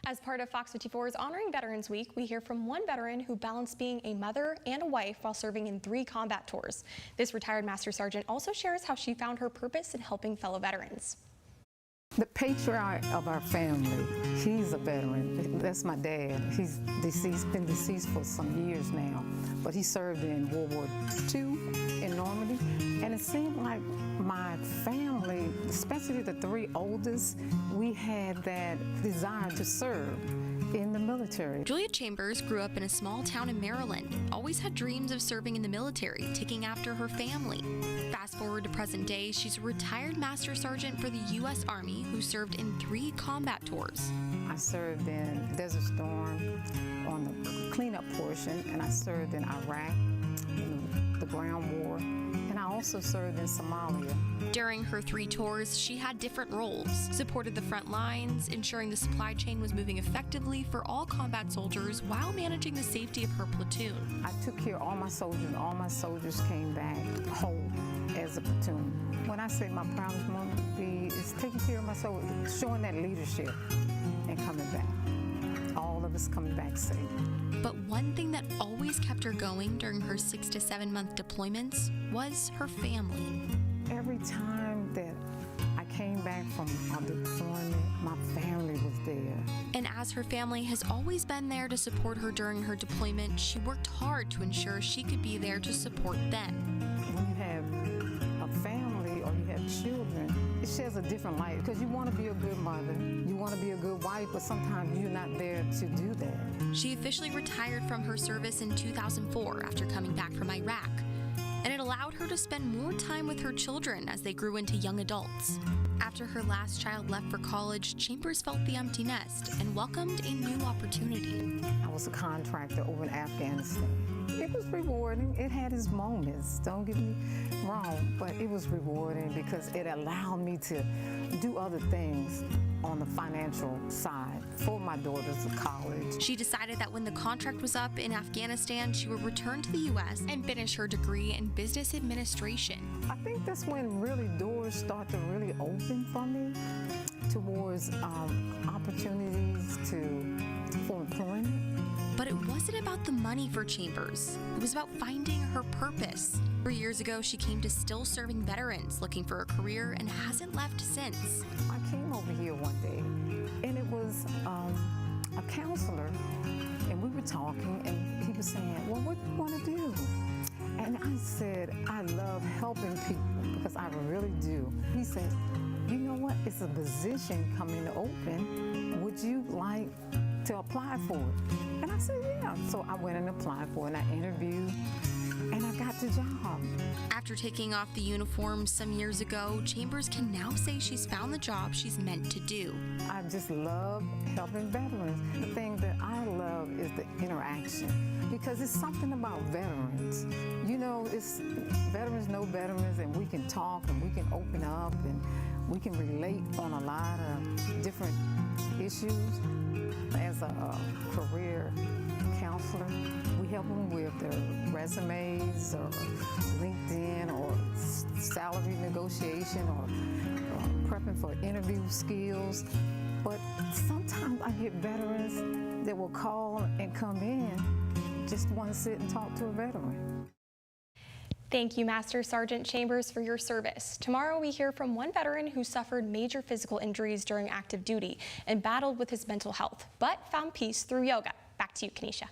As part of Fox 54's Honoring Veterans Week, we hear from one veteran who balanced being a mother and a wife while serving in 3 combat tours. This retired Master Sergeant also shares how she found her purpose in helping fellow veterans. The patriarch of our family, he's a veteran. That's my dad. He's deceased, been deceased for some years now, but he served in World War II in Normandy, and it seemed like my family, especially the 3 oldest, we had that desire to serve in the military. Julia Chambers grew up in a small town in Maryland, always had dreams of serving in the military, taking after her family. Fast forward to present day, she's a retired Master Sergeant for the U.S. Army who served in 3 combat tours. I served in Desert Storm on the cleanup portion, and I served in Iraq, in the ground war, and I also served in Somalia. During her 3 tours, she had different roles, supported the front lines, ensuring the supply chain was moving effectively for all combat soldiers while managing the safety of her platoon. I took care of all my soldiers, and all my soldiers came back whole as a platoon. When I say my proudest moment is taking care of my soldiers, showing that leadership and coming back. All of us coming back safe. But one thing that always kept her going during her 6 to 7 month deployments was her family. Every time that I came back from a deployment, my family was there. And as her family has always been there to support her during her deployment, she worked hard to ensure she could be there to support them. When you have a family or you have children, it shares a different light because you want to be a good mother, you want to be a good wife, but sometimes you're not there to do that. She officially retired from her service in 2004 after coming back from Iraq, and it allowed her to spend more time with her children as they grew into young adults. After her last child left for college, Chambers felt the empty nest and welcomed a new opportunity. I was a contractor over in Afghanistan. It was rewarding. It had its moments, don't get me wrong, but it was rewarding because it allowed me to do other things on the financial side for my daughters at college. She decided that when the contract was up in Afghanistan, she would return to the U.S. and finish her degree in business administration. I think that's when really doors start to really open for me towards opportunities for employment. But it wasn't about the money for Chambers. It was about finding her purpose. 3 years ago, she came to still serving veterans, looking for a career, and hasn't left since. I came over here one day, and it was a counselor, and we were talking, and he was saying, well, what do you want to do? And I said, I love helping people, because I really do. He said, you know what, it's a position coming open. Would you like to apply for it? And I said, yeah. So I went and applied for it, and I interviewed, and I got the job. After taking off the uniform some years ago, Chambers can now say she's found the job she's meant to do. I just love helping veterans. The thing that I love is the interaction, because it's something about veterans. You know, it's veterans know veterans, and we can talk, and we can open up, and we can relate on a lot of different issues. As a career counselor, we help them with their resumes or LinkedIn or salary negotiation or prepping for interview skills. But sometimes I get veterans that will call and come in, just want to sit and talk to a veteran. Thank you, Master Sergeant Chambers, for your service. Tomorrow we hear from one veteran who suffered major physical injuries during active duty and battled with his mental health, but found peace through yoga. Back to you, Kanisha.